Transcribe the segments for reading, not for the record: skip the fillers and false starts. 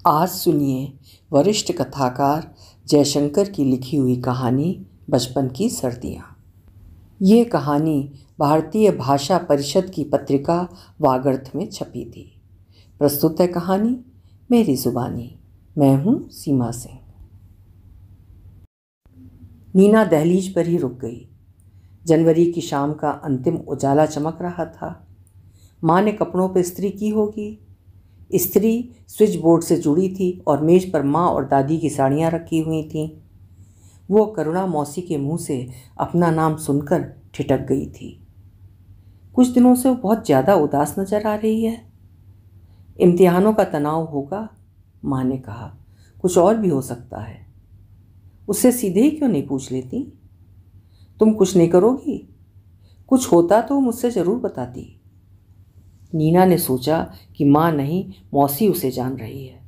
आज सुनिए वरिष्ठ कथाकार जयशंकर की लिखी हुई कहानी बचपन की सर्दियाँ। ये कहानी भारतीय भाषा परिषद की पत्रिका वागर्थ में छपी थी। प्रस्तुत है कहानी मेरी जुबानी। मैं हूँ सीमा सिंह। नीना दहलीज पर ही रुक गई। जनवरी की शाम का अंतिम उजाला चमक रहा था। माँ ने कपड़ों पर इस्त्री की होगी। इस्त्री स्विच बोर्ड से जुड़ी थी और मेज पर माँ और दादी की साड़ियाँ रखी हुई थीं। वो करुणा मौसी के मुंह से अपना नाम सुनकर ठिठक गई थी। कुछ दिनों से वो बहुत ज़्यादा उदास नजर आ रही है। इम्तिहानों का तनाव होगा, माँ ने कहा। कुछ और भी हो सकता है। उससे सीधे ही क्यों नहीं पूछ लेती? तुम कुछ नहीं करोगी? कुछ होता तो मुझसे ज़रूर बताती। नीना ने सोचा कि माँ नहीं, मौसी उसे जान रही है।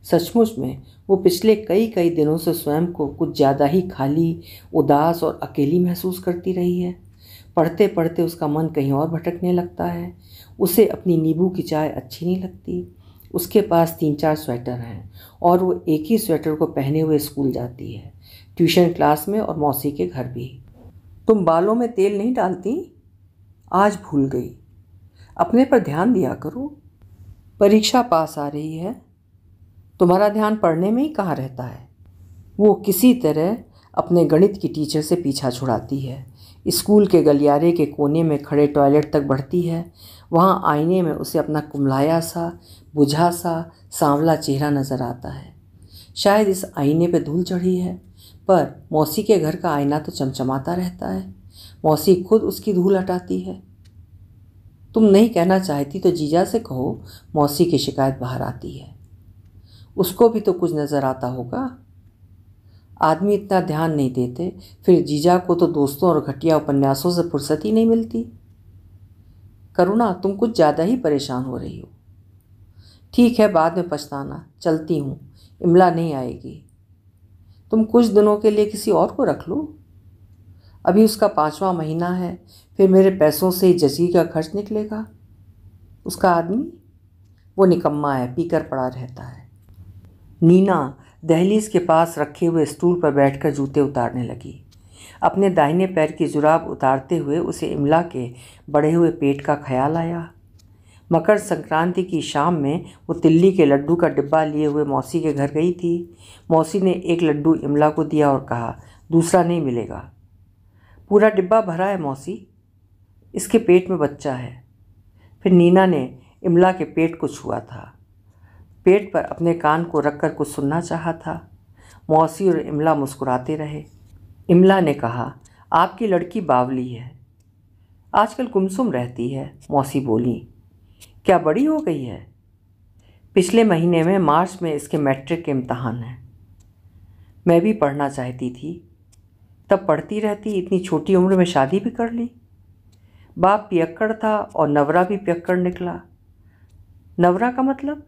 सचमुच में वो पिछले कई दिनों से स्वयं को कुछ ज़्यादा ही खाली, उदास और अकेली महसूस करती रही है। पढ़ते पढ़ते उसका मन कहीं और भटकने लगता है। उसे अपनी नींबू की चाय अच्छी नहीं लगती। उसके पास 3-4 स्वेटर हैं और वो एक ही स्वेटर को पहने हुए स्कूल जाती है, ट्यूशन क्लास में और मौसी के घर भी। तुम बालों में तेल नहीं डालती? आज भूल गई। अपने पर ध्यान दिया करो। परीक्षा पास आ रही है, तुम्हारा ध्यान पढ़ने में ही कहाँ रहता है। वो किसी तरह अपने गणित की टीचर से पीछा छुड़ाती है। स्कूल के गलियारे के कोने में खड़े टॉयलेट तक बढ़ती है। वहाँ आईने में उसे अपना कुम्हलाया सा, बुझा सा, सांवला चेहरा नज़र आता है। शायद इस आईने पे धूल चढ़ी है, पर मौसी के घर का आईना तो चमचमाता रहता है। मौसी खुद उसकी धूल हटाती है। तुम नहीं कहना चाहती तो जीजा से कहो, मौसी की शिकायत बाहर आती है। उसको भी तो कुछ नज़र आता होगा। आदमी इतना ध्यान नहीं देते, फिर जीजा को तो दोस्तों और घटिया उपन्यासों से फुर्सत ही नहीं मिलती। करुणा, तुम कुछ ज़्यादा ही परेशान हो रही हो। ठीक है, बाद में पछताना। चलती हूँ, इमला नहीं आएगी। तुम कुछ दिनों के लिए किसी और को रख लो। अभी उसका 5वां महीना है, फिर मेरे पैसों से ही जजी का खर्च निकलेगा। उसका आदमी, वो निकम्मा है, पीकर पड़ा रहता है। नीना दहलीज के पास रखे हुए स्टूल पर बैठकर जूते उतारने लगी। अपने दाहिने पैर की जुराब उतारते हुए उसे इमला के बढ़े हुए पेट का ख्याल आया। मकर संक्रांति की शाम में वो तिल्ली के लड्डू का डिब्बा लिए हुए मौसी के घर गई थी। मौसी ने एक लड्डू इमला को दिया और कहा, दूसरा नहीं मिलेगा। पूरा डिब्बा भरा है मौसी, इसके पेट में बच्चा है। फिर नीना ने इमला के पेट को छुआ था। पेट पर अपने कान को रखकर कुछ सुनना चाहा था। मौसी और इमला मुस्कुराते रहे। इमला ने कहा, आपकी लड़की बावली है, आजकल गुमसुम रहती है। मौसी बोली, क्या बड़ी हो गई है? पिछले महीने में मार्च में इसके मैट्रिक के इम्तहान हैं। मैं भी पढ़ना चाहती थी, तब पढ़ती रहती, इतनी छोटी उम्र में शादी भी कर ली। बाप पियक्कड़ था और नवरा भी पियक्कड़ निकला। नवरा का मतलब?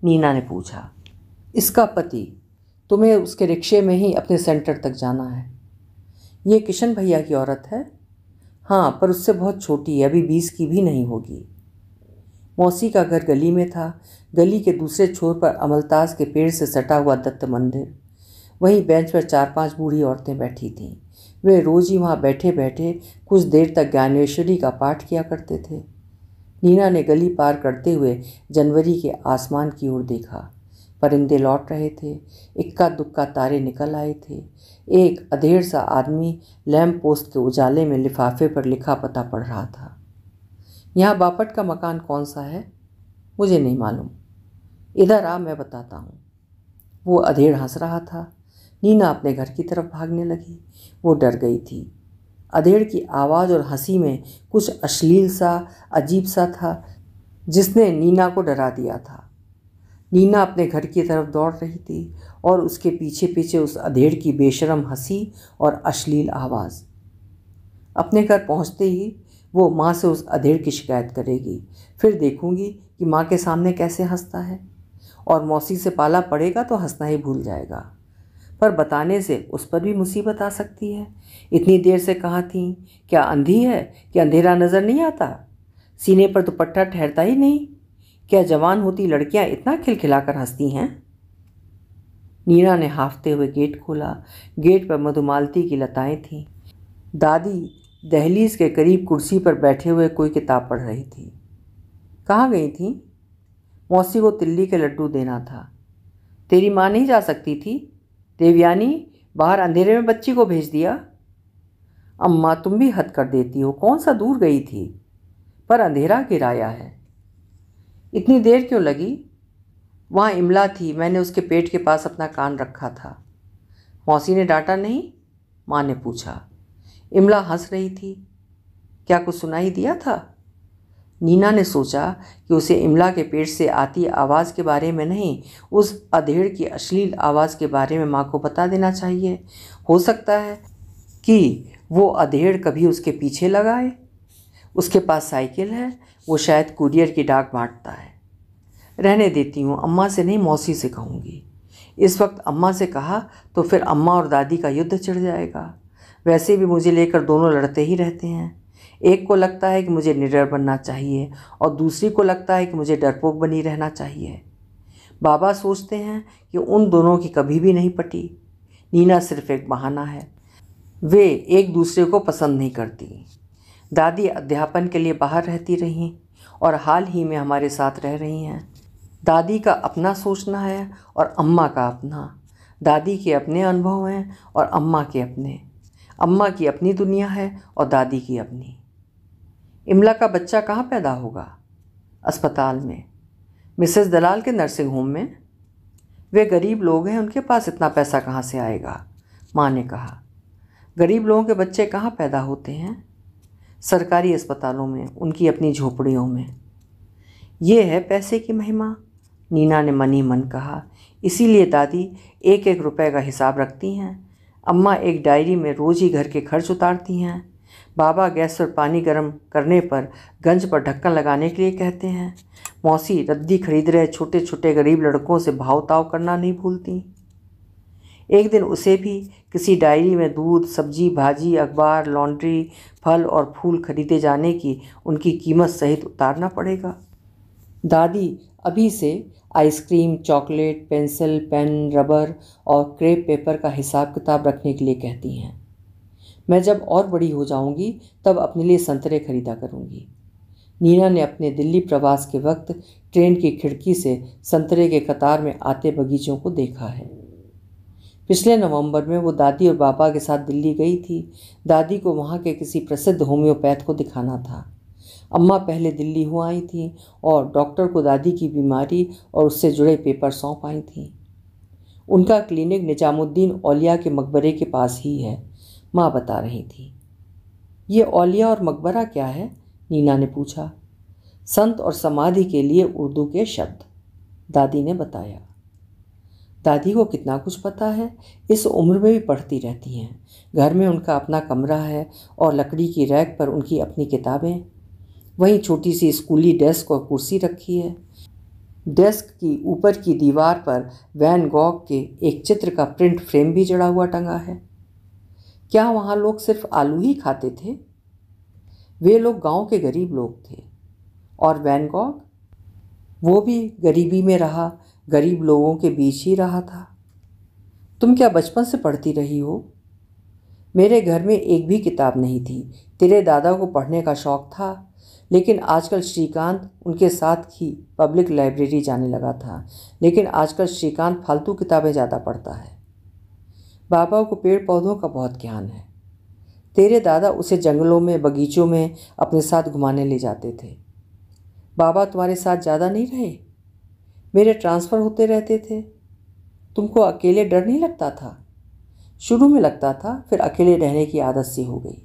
नीना ने पूछा। इसका पति। तुम्हें उसके रिक्शे में ही अपने सेंटर तक जाना है। ये किशन भैया की औरत है? हाँ, पर उससे बहुत छोटी है, अभी 20 की भी नहीं होगी। मौसी का घर गली में था। गली के दूसरे छोर पर अमलतास के पेड़ से सटा हुआ दत्त मंदिर। वहीं बेंच पर 4-5 बूढ़ी औरतें बैठी थीं। वे रोज ही वहाँ बैठे बैठे कुछ देर तक ज्ञानेश्वरी का पाठ किया करते थे। नीना ने गली पार करते हुए जनवरी के आसमान की ओर देखा। परिंदे लौट रहे थे, इक्का दुक्का तारे निकल आए थे। एक अधेड़ सा आदमी लैंप पोस्ट के उजाले में लिफाफे पर लिखा पता पढ़ रहा था। यहाँ बापट का मकान कौन सा है? मुझे नहीं मालूम। इधर आ, मैं बताता हूँ। वो अधेड़ हंस रहा था। नीना अपने घर की तरफ भागने लगी। वो डर गई थी। अधेड़ की आवाज़ और हंसी में कुछ अश्लील सा, अजीब सा था, जिसने नीना को डरा दिया था। नीना अपने घर की तरफ दौड़ रही थी और उसके पीछे पीछे उस अधेड़ की बेशरम हंसी और अश्लील आवाज़। अपने घर पहुंचते ही वो माँ से उस अधेड़ की शिकायत करेगी। फिर देखूंगी कि माँ के सामने कैसे हंसता है, और मौसी से पाला पड़ेगा तो हंसना ही भूल जाएगा। पर बताने से उस पर भी मुसीबत आ सकती है। इतनी देर से कहाँ थी? क्या अंधी है कि अंधेरा नज़र नहीं आता? सीने पर दुपट्टा ठहरता ही नहीं? क्या जवान होती लड़कियां इतना खिलखिलाकर हंसती हैं? नीना ने हांफते हुए गेट खोला। गेट पर मधुमालती की लताएं थीं। दादी दहलीज के करीब कुर्सी पर बैठे हुए कोई किताब पढ़ रही थी। कहाँ गई थी? मौसी को तिल्ली के लड्डू देना था। तेरी माँ नहीं जा सकती थी? देवयानी, बाहर अंधेरे में बच्ची को भेज दिया। अम्मा, तुम भी हद कर देती हो। कौन सा दूर गई थी? पर अंधेरा गिराया है। इतनी देर क्यों लगी? वहाँ इमला थी, मैंने उसके पेट के पास अपना कान रखा था। मौसी ने डांटा नहीं? माँ ने पूछा। इमला हंस रही थी। क्या कुछ सुनाई दिया था? नीना ने सोचा कि उसे इमला के पेट से आती आवाज़ के बारे में नहीं, उस अधेड़ की अश्लील आवाज़ के बारे में माँ को बता देना चाहिए। हो सकता है कि वो अधेड़ कभी उसके पीछे लगाए। उसके पास साइकिल है, वो शायद कुरियर की डाक बांटता है। रहने देती हूँ, अम्मा से नहीं मौसी से कहूँगी। इस वक्त अम्मा से कहा तो फिर अम्मा और दादी का युद्ध छिड़ जाएगा। वैसे भी मुझे लेकर दोनों लड़ते ही रहते हैं। एक को लगता है कि मुझे निडर बनना चाहिए और दूसरी को लगता है कि मुझे डरपोक बनी रहना चाहिए। बाबा सोचते हैं कि उन दोनों की कभी भी नहीं पटी। नीना सिर्फ एक बहाना है। वे एक दूसरे को पसंद नहीं करती। दादी अध्यापन के लिए बाहर रहती रहीं और हाल ही में हमारे साथ रह रही हैं। दादी का अपना सोचना है और अम्मा का अपना। दादी के अपने अनुभव हैं और अम्मा के अपने। अम्मा की अपनी दुनिया है और दादी की अपनी। इमला का बच्चा कहाँ पैदा होगा? अस्पताल में। मिसेस दलाल के नर्सिंग होम में। वे गरीब लोग हैं, उनके पास इतना पैसा कहाँ से आएगा? माँ ने कहा। गरीब लोगों के बच्चे कहाँ पैदा होते हैं? सरकारी अस्पतालों में, उनकी अपनी झोपड़ियों में। ये है पैसे की महिमा, नीना ने मन ही मन कहा। इसीलिए दादी एक एक रुपए का हिसाब रखती हैं। अम्मा एक डायरी में रोज़ ही घर के खर्च उतारती हैं। बाबा गैस पर पानी गर्म करने पर गंज पर ढक्कन लगाने के लिए कहते हैं। मौसी रद्दी खरीद रहे छोटे छोटे गरीब लड़कों से भाव ताव करना नहीं भूलती। एक दिन उसे भी किसी डायरी में दूध, सब्जी, भाजी, अखबार, लॉन्ड्री, फल और फूल खरीदे जाने की उनकी कीमत सहित उतारना पड़ेगा। दादी अभी से ice cream, chocolate, pencil, pen, rubber और क्रेप पेपर का हिसाब किताब रखने के लिए कहती हैं। मैं जब और बड़ी हो जाऊंगी तब अपने लिए संतरे खरीदा करूंगी। नीना ने अपने दिल्ली प्रवास के वक्त ट्रेन की खिड़की से संतरे के कतार में आते बगीचों को देखा है। पिछले नवंबर में वो दादी और बाबा के साथ दिल्ली गई थी। दादी को वहाँ के किसी प्रसिद्ध होम्योपैथ को दिखाना था। अम्मा पहले दिल्ली हो आई थी और डॉक्टर को दादी की बीमारी और उससे जुड़े पेपर सौंप आई थी। उनका क्लिनिक निजामुद्दीन औलिया के मकबरे के पास ही है, माँ बता रही थी। ये औलिया और मकबरा क्या है? नीना ने पूछा। संत और समाधि के लिए उर्दू के शब्द, दादी ने बताया। दादी को कितना कुछ पता है, इस उम्र में भी पढ़ती रहती हैं। घर में उनका अपना कमरा है और लकड़ी की रैक पर उनकी अपनी किताबें। वहीं छोटी सी स्कूली डेस्क और कुर्सी रखी है। डेस्क की ऊपर की दीवार पर वैन गॉग के एक चित्र का प्रिंट फ्रेम भी जड़ा हुआ टंगा है। क्या वहाँ लोग सिर्फ आलू ही खाते थे? वे लोग गांव के गरीब लोग थे। और वैन गॉग? वो भी गरीबी में रहा, गरीब लोगों के बीच ही रहा था। तुम क्या बचपन से पढ़ती रही हो? मेरे घर में एक भी किताब नहीं थी। तेरे दादा को पढ़ने का शौक़ था, लेकिन आजकल श्रीकांत उनके साथ ही पब्लिक लाइब्रेरी जाने लगा था। लेकिन आजकल श्रीकांत फालतू किताबें ज़्यादा पढ़ता है। बाबा को पेड़ पौधों का बहुत ज्ञान है। तेरे दादा उसे जंगलों में, बगीचों में अपने साथ घुमाने ले जाते थे। बाबा तुम्हारे साथ ज़्यादा नहीं रहे? मेरे ट्रांसफ़र होते रहते थे। तुमको अकेले डर नहीं लगता था? शुरू में लगता था, फिर अकेले रहने की आदत सी हो गई।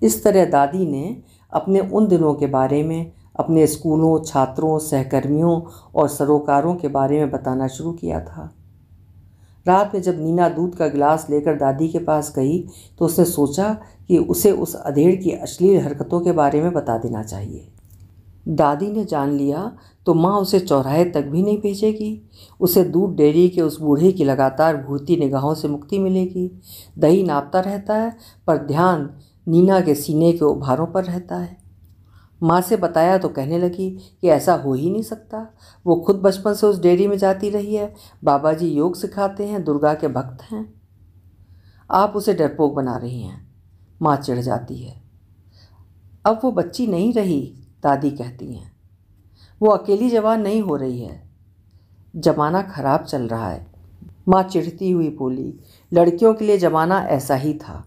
इस तरह दादी ने अपने उन दिनों के बारे में, अपने स्कूलों, छात्रों, सहकर्मियों और सरोकारों के बारे में बताना शुरू किया था। रात में जब नीना दूध का गिलास लेकर दादी के पास गई तो उसने सोचा कि उसे उस अधेड़ की अश्लील हरकतों के बारे में बता देना चाहिए। दादी ने जान लिया तो माँ उसे चौराहे तक भी नहीं भेजेगी। उसे दूध डेयरी के उस बूढ़े की लगातार घूरती निगाहों से मुक्ति मिलेगी। दही नापता रहता है पर ध्यान नीना के सीने के उभारों पर रहता है। माँ से बताया तो कहने लगी कि ऐसा हो ही नहीं सकता, वो खुद बचपन से उस डेयरी में जाती रही है, बाबा जी योग सिखाते हैं, दुर्गा के भक्त हैं। आप उसे डरपोक बना रही हैं, माँ चिढ़ जाती है। अब वो बच्ची नहीं रही, दादी कहती हैं। वो अकेली जवान नहीं हो रही है, जमाना खराब चल रहा है। माँ चिढ़ती हुई बोली, लड़कियों के लिए जमाना ऐसा ही था।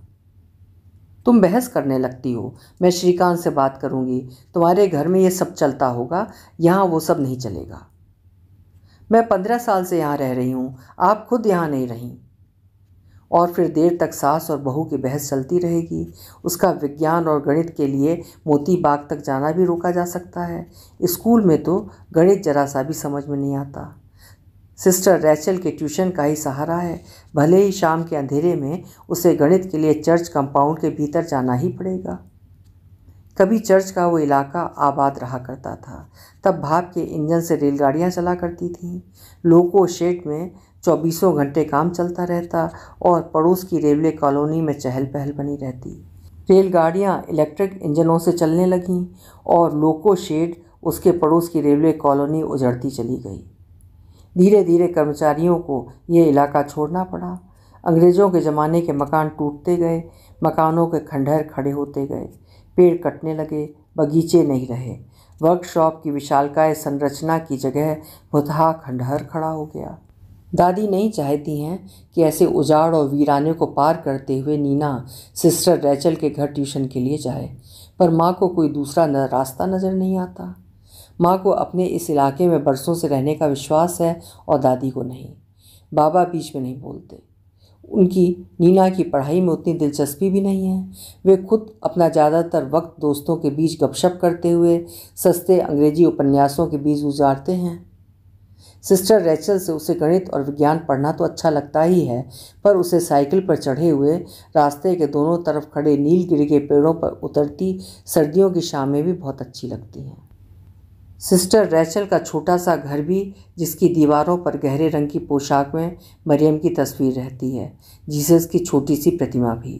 तुम बहस करने लगती हो, मैं श्रीकांत से बात करूंगी, तुम्हारे घर में ये सब चलता होगा, यहाँ वो सब नहीं चलेगा। मैं 15 साल से यहाँ रह रही हूँ, आप खुद यहाँ नहीं रहीं। और फिर देर तक सास और बहू की बहस चलती रहेगी। उसका विज्ञान और गणित के लिए मोती बाग तक जाना भी रोका जा सकता है। स्कूल में तो गणित जरा सा भी समझ में नहीं आता। सिस्टर रैचल के ट्यूशन का ही सहारा है, भले ही शाम के अंधेरे में उसे गणित के लिए चर्च कंपाउंड के भीतर जाना ही पड़ेगा। कभी चर्च का वो इलाका आबाद रहा करता था, तब भाप के इंजन से रेलगाड़ियाँ चला करती थीं। लोको शेड में 24 घंटे काम चलता रहता और पड़ोस की रेलवे कॉलोनी में चहल पहल बनी रहती। रेलगाड़ियाँ इलेक्ट्रिक इंजनों से चलने लगीं और लोको शेड उसके पड़ोस की रेलवे कॉलोनी उजड़ती चली गई। धीरे धीरे कर्मचारियों को ये इलाका छोड़ना पड़ा। अंग्रेज़ों के ज़माने के मकान टूटते गए, मकानों के खंडहर खड़े होते गए, पेड़ कटने लगे, बगीचे नहीं रहे। वर्कशॉप की विशालकाय संरचना की जगह भुतहा खंडहर खड़ा हो गया। दादी नहीं चाहती हैं कि ऐसे उजाड़ और वीराने को पार करते हुए नीना सिस्टर रैचल के घर ट्यूशन के लिए जाए, पर माँ को कोई दूसरा रास्ता नज़र नहीं आता। माँ को अपने इस इलाके में बरसों से रहने का विश्वास है और दादी को नहीं। बाबा बीच में नहीं बोलते। उनकी नीना की पढ़ाई में उतनी दिलचस्पी भी नहीं है। वे खुद अपना ज़्यादातर वक्त दोस्तों के बीच गपशप करते हुए सस्ते अंग्रेजी उपन्यासों के बीच गुजारते हैं। सिस्टर रैचल से उसे गणित और विज्ञान पढ़ना तो अच्छा लगता ही है, पर उसे साइकिल पर चढ़े हुए रास्ते के दोनों तरफ खड़े नीलगिरी के पेड़ों पर उतरती सर्दियों की शामें भी बहुत अच्छी लगती हैं। सिस्टर रैचल का छोटा सा घर भी, जिसकी दीवारों पर गहरे रंग की पोशाक में मरियम की तस्वीर रहती है, जीसस की छोटी सी प्रतिमा भी।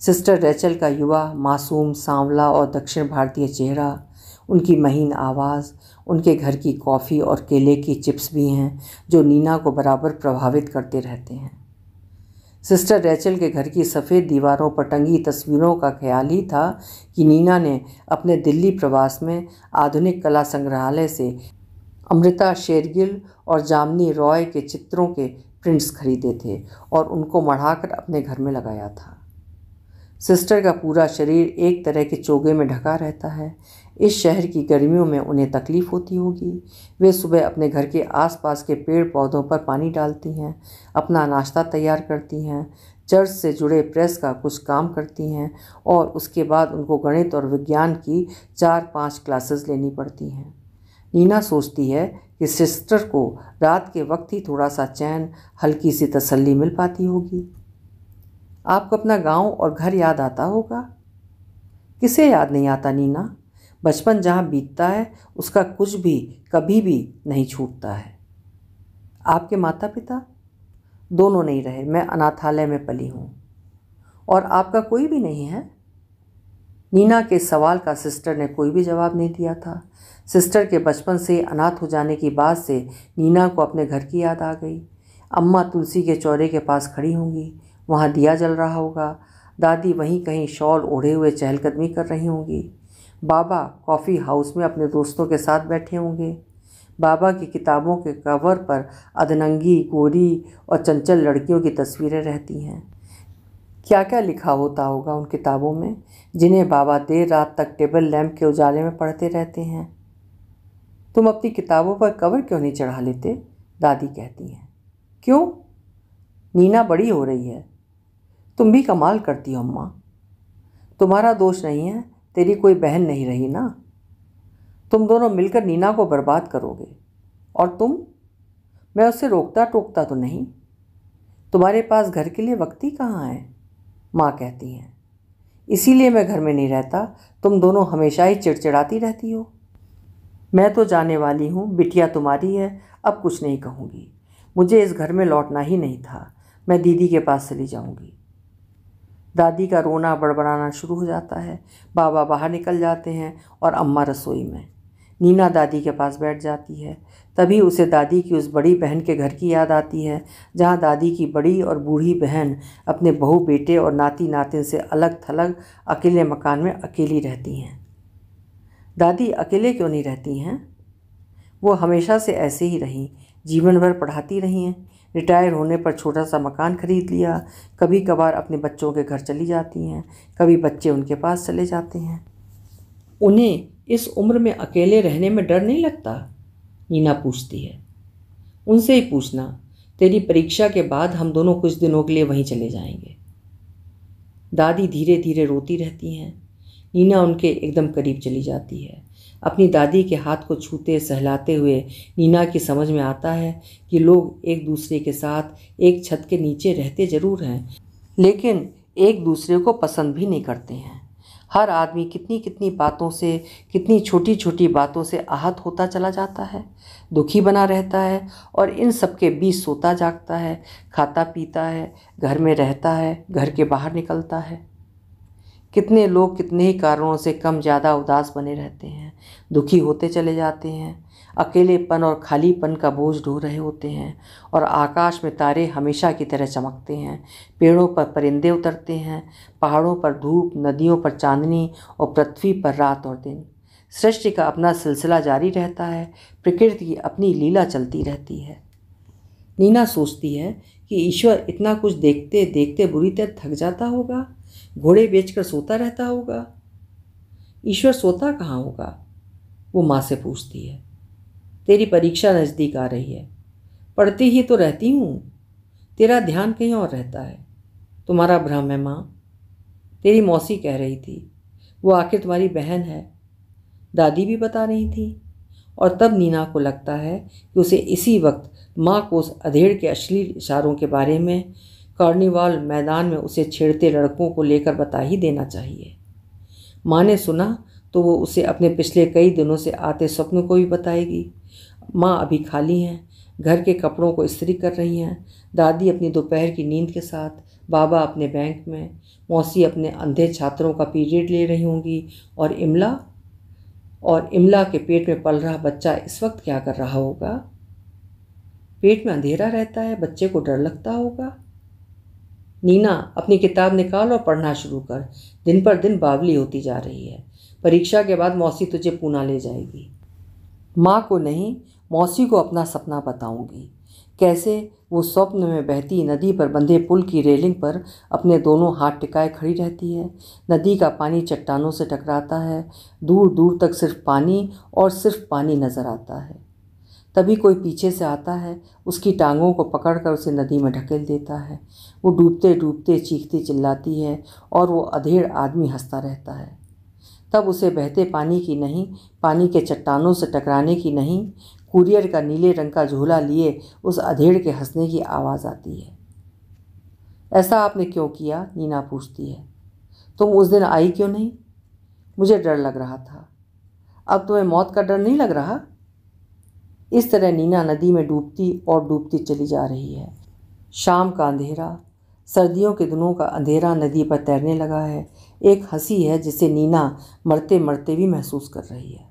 सिस्टर रैचल का युवा, मासूम, सांवला और दक्षिण भारतीय चेहरा, उनकी महीन आवाज़, उनके घर की कॉफ़ी और केले की चिप्स भी हैं जो नीना को बराबर प्रभावित करते रहते हैं। सिस्टर रैचल के घर की सफ़ेद दीवारों पर टंगी तस्वीरों का ख्याल ही था कि नीना ने अपने दिल्ली प्रवास में आधुनिक कला संग्रहालय से अमृता शेरगिल और जामिनी रॉय के चित्रों के प्रिंट्स खरीदे थे और उनको मढ़ाकर अपने घर में लगाया था। सिस्टर का पूरा शरीर एक तरह के चोगे में ढका रहता है। इस शहर की गर्मियों में उन्हें तकलीफ़ होती होगी। वे सुबह अपने घर के आसपास के पेड़ पौधों पर पानी डालती हैं, अपना नाश्ता तैयार करती हैं, चर्च से जुड़े प्रेस का कुछ काम करती हैं और उसके बाद उनको गणित और विज्ञान की 4-5 क्लासेस लेनी पड़ती हैं। नीना सोचती है कि सिस्टर को रात के वक्त ही थोड़ा सा चैन, हल्की सी तसल्ली मिल पाती होगी। आपको अपना गांव और घर याद आता होगा? किसे याद नहीं आता नीना? बचपन जहाँ बीतता है उसका कुछ भी कभी भी नहीं छूटता है। आपके माता पिता? दोनों नहीं रहे, मैं अनाथालय में पली हूँ। और आपका कोई भी नहीं है? नीना के सवाल का सिस्टर ने कोई भी जवाब नहीं दिया था। सिस्टर के बचपन से अनाथ हो जाने की बात से नीना को अपने घर की याद आ गई। अम्मा तुलसी के चौरे के पास खड़ी होंगी, वहाँ दिया जल रहा होगा। दादी वहीं कहीं शॉल ओढ़े हुए चहलकदमी कर रही होंगी। बाबा कॉफ़ी हाउस में अपने दोस्तों के साथ बैठे होंगे। बाबा की किताबों के कवर पर अधनंगी, गोरी और चंचल लड़कियों की तस्वीरें रहती हैं। क्या क्या लिखा होता होगा उन किताबों में, जिन्हें बाबा देर रात तक टेबल लैंप के उजाले में पढ़ते रहते हैं। तुम अपनी किताबों पर कवर क्यों नहीं चढ़ा लेते? दादी कहती हैं। क्यों? नीना बड़ी हो रही है। तुम भी कमाल करती हो अम्मा। तुम्हारा दोष नहीं है, तेरी कोई बहन नहीं रही ना। तुम दोनों मिलकर नीना को बर्बाद करोगे। और तुम? मैं उससे रोकता टोकता तो नहीं। तुम्हारे पास घर के लिए वक्त ही कहाँ है? माँ कहती हैं। इसीलिए मैं घर में नहीं रहता, तुम दोनों हमेशा ही चिड़चिड़ाती रहती हो। मैं तो जाने वाली हूँ, बिटिया तुम्हारी है, अब कुछ नहीं कहूँगी। मुझे इस घर में लौटना ही नहीं था, मैं दीदी के पास चली जाऊँगी। दादी का रोना बड़बड़ाना शुरू हो जाता है। बाबा बाहर निकल जाते हैं और अम्मा रसोई में। नीना दादी के पास बैठ जाती है। तभी उसे दादी की उस बड़ी बहन के घर की याद आती है, जहाँ दादी की बड़ी और बूढ़ी बहन अपने बहू बेटे और नाती नातिन से अलग थलग अकेले मकान में अकेली रहती हैं। दादी अकेले क्यों नहीं रहती हैं? वो हमेशा से ऐसे ही रहीं, जीवन भर पढ़ाती रही हैं। रिटायर होने पर छोटा सा मकान खरीद लिया। कभी कभार अपने बच्चों के घर चली जाती हैं, कभी बच्चे उनके पास चले जाते हैं। उन्हें इस उम्र में अकेले रहने में डर नहीं लगता? नीना पूछती है। उनसे ही पूछना, तेरी परीक्षा के बाद हम दोनों कुछ दिनों के लिए वहीं चले जाएंगे। दादी धीरे धीरे रोती रहती हैं। नीना उनके एकदम करीब चली जाती है। अपनी दादी के हाथ को छूते सहलाते हुए नीना की समझ में आता है कि लोग एक दूसरे के साथ एक छत के नीचे रहते जरूर हैं, लेकिन एक दूसरे को पसंद भी नहीं करते हैं। हर आदमी कितनी कितनी बातों से, कितनी छोटी छोटी बातों से आहत होता चला जाता है, दुखी बना रहता है और इन सब के बीच सोता जागता है, खाता पीता है, घर में रहता है, घर के बाहर निकलता है। कितने लोग कितने ही कारणों से कम ज़्यादा उदास बने रहते हैं, दुखी होते चले जाते हैं, अकेलेपन और खालीपन का बोझ ढो रहे होते हैं। और आकाश में तारे हमेशा की तरह चमकते हैं, पेड़ों पर परिंदे उतरते हैं, पहाड़ों पर धूप, नदियों पर चांदनी और पृथ्वी पर रात और दिन। सृष्टि का अपना सिलसिला जारी रहता है, प्रकृति की अपनी लीला चलती रहती है। नीना सोचती है कि ईश्वर इतना कुछ देखते देखते बुरी तरह थक जाता होगा, घोड़े बेचकर सोता रहता होगा। ईश्वर सोता कहाँ होगा? वो माँ से पूछती है। तेरी परीक्षा नज़दीक आ रही है, पढ़ती ही तो रहती हूँ, तेरा ध्यान कहीं और रहता है। तुम्हारा भ्रम है माँ, तेरी मौसी कह रही थी, वो आखिर तुम्हारी बहन है, दादी भी बता रही थी। और तब नीना को लगता है कि उसे इसी वक्त माँ को उस अधेड़ के अश्लील इशारों के बारे में कार्निवाल मैदान में उसे छेड़ते लड़कों को लेकर बता ही देना चाहिए। माँ ने सुना तो वो उसे अपने पिछले कई दिनों से आते स्वप्न को भी बताएगी। माँ अभी खाली हैं, घर के कपड़ों को इस्त्री कर रही हैं, दादी अपनी दोपहर की नींद के साथ, बाबा अपने बैंक में, मौसी अपने अंधे छात्रों का पीरियड ले रही होंगी, और इमला के पेट में पल रहा बच्चा इस वक्त क्या कर रहा होगा? पेट में अंधेरा रहता है, बच्चे को डर लगता होगा। नीना, अपनी किताब निकाल और पढ़ना शुरू कर। दिन पर दिन बावली होती जा रही है। परीक्षा के बाद मौसी तुझे पूना ले जाएगी। माँ को नहीं, मौसी को अपना सपना बताऊंगी, कैसे वो स्वप्न में बहती नदी पर बंधे पुल की रेलिंग पर अपने दोनों हाथ टिकाए खड़ी रहती है। नदी का पानी चट्टानों से टकराता है, दूर दूर तक सिर्फ पानी और सिर्फ पानी नजर आता है। तभी कोई पीछे से आता है, उसकी टांगों को पकड़कर उसे नदी में ढकेल देता है। वो डूबते डूबते चीखती चिल्लाती है और वो अधेड़ आदमी हंसता रहता है। तब उसे बहते पानी की नहीं, पानी के चट्टानों से टकराने की नहीं, कुरियर का नीले रंग का झोला लिए उस अधेड़ के हंसने की आवाज़ आती है। ऐसा आपने क्यों किया? नीना पूछती है। तुम उस दिन आई क्यों नहीं? मुझे डर लग रहा था। अब तुम्हें मौत का डर नहीं लग रहा? इस तरह नीना नदी में डूबती और डूबती चली जा रही है। शाम का अंधेरा, सर्दियों के दिनों का अंधेरा नदी पर तैरने लगा है। एक हंसी है जिसे नीना मरते मरते भी महसूस कर रही है।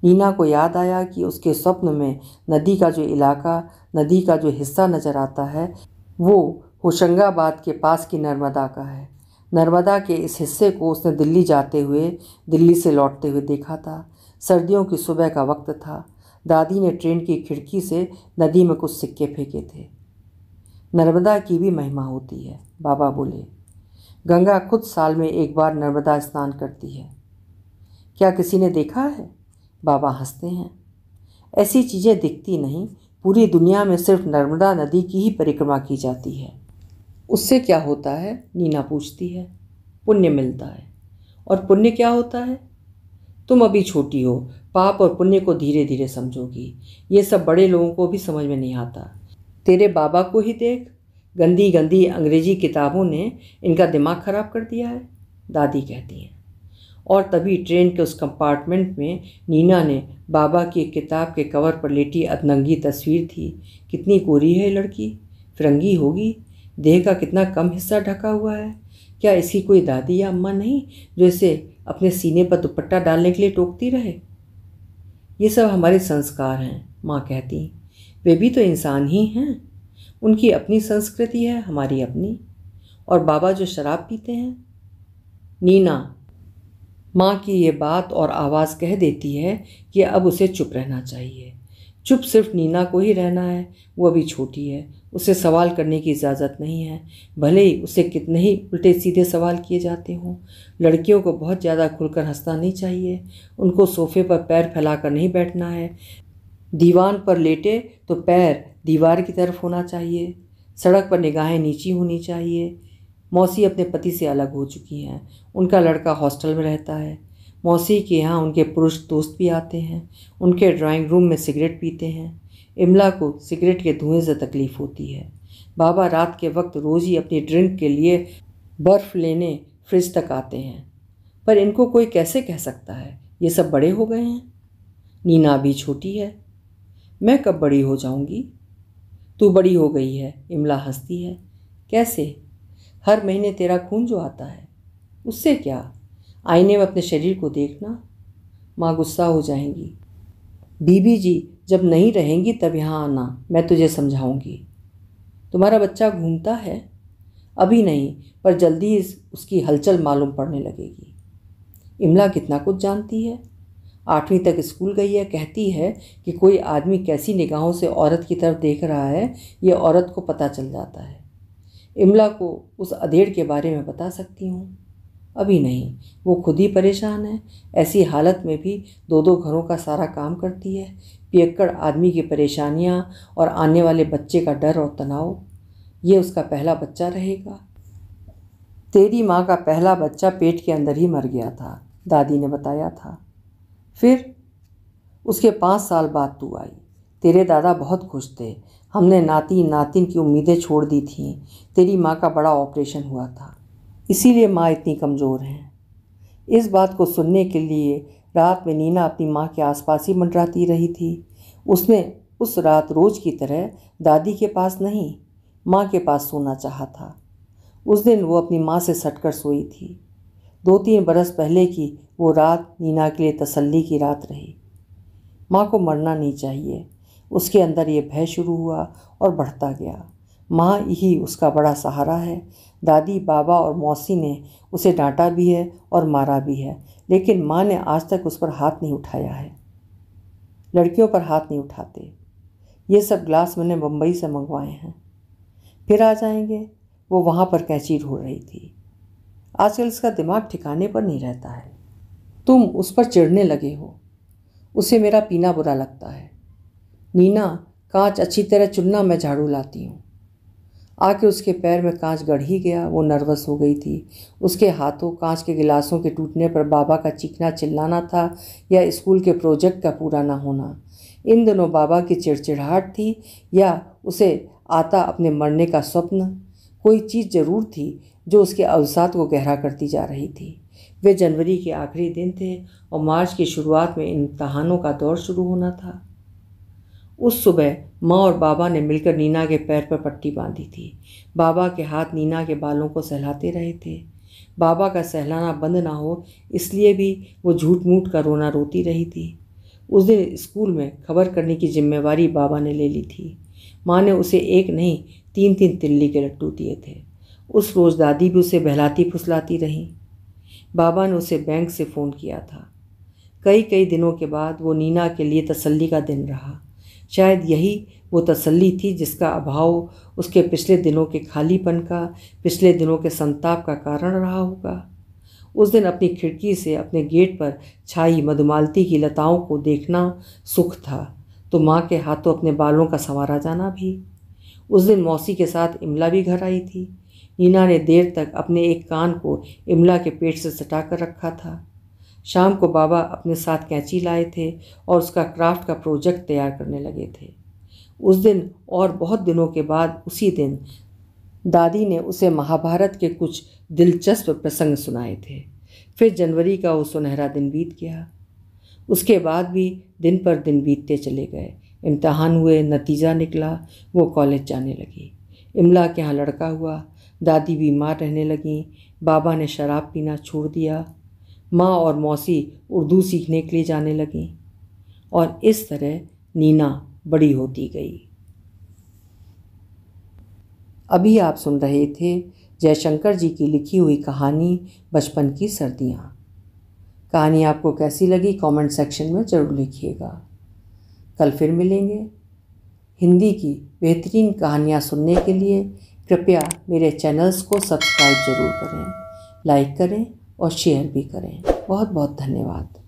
नीना को याद आया कि उसके स्वप्न में नदी का जो इलाका, नदी का जो हिस्सा नज़र आता है, वो होशंगाबाद के पास की नर्मदा का है। नर्मदा के इस हिस्से को उसने दिल्ली जाते हुए, दिल्ली से लौटते हुए देखा था। सर्दियों की सुबह का वक्त था। दादी ने ट्रेन की खिड़की से नदी में कुछ सिक्के फेंके थे। नर्मदा की भी महिमा होती है, बाबा बोले। गंगा खुद साल में एक बार नर्मदा स्नान करती है। क्या किसी ने देखा है? बाबा हंसते हैं। ऐसी चीज़ें दिखती नहीं, पूरी दुनिया में सिर्फ नर्मदा नदी की ही परिक्रमा की जाती है। उससे क्या होता है? नीना पूछती है। पुण्य मिलता है। और पुण्य क्या होता है? तुम अभी छोटी हो, पाप और पुण्य को धीरे धीरे समझोगी। ये सब बड़े लोगों को भी समझ में नहीं आता। तेरे बाबा को ही देख, गंदी गंदी अंग्रेजी किताबों ने इनका दिमाग खराब कर दिया है, दादी कहती हैं। और तभी ट्रेन के उस कंपार्टमेंट में नीना ने बाबा की एक किताब के कवर पर लेटी अधनंगी तस्वीर थी। कितनी गोरी है लड़की, फिरंगी होगी, देह का कितना कम हिस्सा ढका हुआ है, क्या इसकी कोई दादी या अम्मा नहीं जो इसे अपने सीने पर दुपट्टा डालने के लिए टोकती रहे? ये सब हमारे संस्कार हैं, माँ कहती। वे भी तो इंसान ही हैं। उनकी अपनी संस्कृति है, हमारी अपनी। और बाबा जो शराब पीते हैं। नीना, माँ की ये बात और आवाज़ कह देती है कि अब उसे चुप रहना चाहिए। चुप सिर्फ नीना को ही रहना है। वो अभी छोटी है, उसे सवाल करने की इजाज़त नहीं है, भले ही उसे कितने ही उल्टे सीधे सवाल किए जाते हों। लड़कियों को बहुत ज़्यादा खुलकर हंसना नहीं चाहिए। उनको सोफे पर पैर फैलाकर नहीं बैठना है। दीवान पर लेटे तो पैर दीवार की तरफ होना चाहिए। सड़क पर निगाहें नीची होनी चाहिए। मौसी अपने पति से अलग हो चुकी हैं। उनका लड़का हॉस्टल में रहता है। मौसी के यहाँ उनके पुरुष दोस्त भी आते हैं। उनके ड्राइंग रूम में सिगरेट पीते हैं। इमला को सिगरेट के धुएं से तकलीफ़ होती है। बाबा रात के वक्त रोज़ ही अपनी ड्रिंक के लिए बर्फ़ लेने फ्रिज तक आते हैं। पर इनको कोई कैसे कह सकता है, ये सब बड़े हो गए हैं। नीना भी छोटी है। मैं कब बड़ी हो जाऊंगी? तू बड़ी हो गई है, इमला हंसती है। कैसे? हर महीने तेरा खून जो आता है, उससे क्या? आईने में अपने शरीर को देखना। माँ गुस्सा हो जाएंगी। बीबी जी जब नहीं रहेंगी तब यहाँ आना, मैं तुझे समझाऊंगी। तुम्हारा बच्चा घूमता है? अभी नहीं, पर जल्दी उसकी हलचल मालूम पड़ने लगेगी। इमला कितना कुछ जानती है। 8वीं तक स्कूल गई है। कहती है कि कोई आदमी कैसी निगाहों से औरत की तरफ देख रहा है, ये औरत को पता चल जाता है। इमला को उस अधेड़ के बारे में बता सकती हूँ। अभी नहीं, वो खुद ही परेशान है। ऐसी हालत में भी 2-2 घरों का सारा काम करती है। पियक्कड़ आदमी की परेशानियाँ और आने वाले बच्चे का डर और तनाव, ये उसका पहला बच्चा रहेगा। तेरी माँ का पहला बच्चा पेट के अंदर ही मर गया था, दादी ने बताया था। फिर उसके 5 साल बाद तू आई। तेरे दादा बहुत खुश थे। हमने नाती नातिन की उम्मीदें छोड़ दी थीं। तेरी माँ का बड़ा ऑपरेशन हुआ था, इसीलिए माँ इतनी कमज़ोर है। इस बात को सुनने के लिए रात में नीना अपनी माँ के आसपास ही मंडराती रही थी। उसने उस रात रोज़ की तरह दादी के पास नहीं, माँ के पास सोना चाहा था। उस दिन वो अपनी माँ से सटकर सोई थी। 2-3 बरस पहले की वो रात नीना के लिए तसल्ली की रात रही। माँ को मरना नहीं चाहिए। उसके अंदर ये भय शुरू हुआ और बढ़ता गया। माँ ही उसका बड़ा सहारा है। दादी, बाबा और मौसी ने उसे डांटा भी है और मारा भी है, लेकिन माँ ने आज तक उस पर हाथ नहीं उठाया है। लड़कियों पर हाथ नहीं उठाते। ये सब ग्लास मैंने मुंबई से मंगवाए हैं, फिर आ जाएंगे। वो वहाँ पर कैंची ढूंढ रही थी। आजकल इसका दिमाग ठिकाने पर नहीं रहता है। तुम उस पर चिढ़ने लगे हो। उसे मेरा पीना बुरा लगता है। नीना, कांच अच्छी तरह चुनना, मैं झाड़ू लाती हूँ। आके उसके पैर में कांच गड़ ही गया। वो नर्वस हो गई थी। उसके हाथों कांच के गिलासों के टूटने पर बाबा का चीखना चिल्लाना था या स्कूल के प्रोजेक्ट का पूरा ना होना। इन दिनों बाबा की चिड़चिड़ाहट थी या उसे आता अपने मरने का स्वप्न। कोई चीज़ ज़रूर थी जो उसके अवसाद को गहरा करती जा रही थी। वे जनवरी के आखिरी दिन थे और मार्च की शुरुआत में इम्तहानों का दौर शुरू होना था। उस सुबह माँ और बाबा ने मिलकर नीना के पैर पर पट्टी बांधी थी। बाबा के हाथ नीना के बालों को सहलाते रहे थे। बाबा का सहलाना बंद ना हो इसलिए भी वो झूठ मूठ का रोना रोती रही थी। उस दिन स्कूल में खबर करने की जिम्मेवारी बाबा ने ले ली थी। माँ ने उसे 1 नहीं 3-3 तिल्ली के लड्डू दिए थे। उस रोज़ दादी भी उसे बहलाती फुसलाती रही। बाबा ने उसे बैंक से फ़ोन किया था। कई दिनों के बाद वो नीना के लिए तसल्ली का दिन रहा। शायद यही वो तसल्ली थी जिसका अभाव उसके पिछले दिनों के खालीपन का, पिछले दिनों के संताप का कारण रहा होगा। उस दिन अपनी खिड़की से अपने गेट पर छाई मधुमालती की लताओं को देखना सुख था, तो माँ के हाथों अपने बालों का संवारा जाना भी। उस दिन मौसी के साथ इमला भी घर आई थी। नीना ने देर तक अपने एक कान को इमला के पेट से सटा कर रखा था। शाम को बाबा अपने साथ कैंची लाए थे और उसका क्राफ्ट का प्रोजेक्ट तैयार करने लगे थे। उस दिन और बहुत दिनों के बाद उसी दिन दादी ने उसे महाभारत के कुछ दिलचस्प प्रसंग सुनाए थे। फिर जनवरी का वो सुनहरा दिन बीत गया। उसके बाद भी दिन पर दिन बीतते चले गए। इम्तहान हुए, नतीजा निकला, वो कॉलेज जाने लगी। इमला के यहाँ लड़का हुआ। दादी बीमार रहने लगी। बाबा ने शराब पीना छोड़ दिया। माँ और मौसी उर्दू सीखने के लिए जाने लगीं और इस तरह नीना बड़ी होती गई। अभी आप सुन रहे थे जयशंकर जी की लिखी हुई कहानी बचपन की सर्दियाँ। कहानी आपको कैसी लगी कमेंट सेक्शन में ज़रूर लिखिएगा। कल फिर मिलेंगे। हिंदी की बेहतरीन कहानियाँ सुनने के लिए कृपया मेरे चैनल्स को सब्सक्राइब ज़रूर करें, लाइक करें और शेयर भी करें। बहुत बहुत धन्यवाद।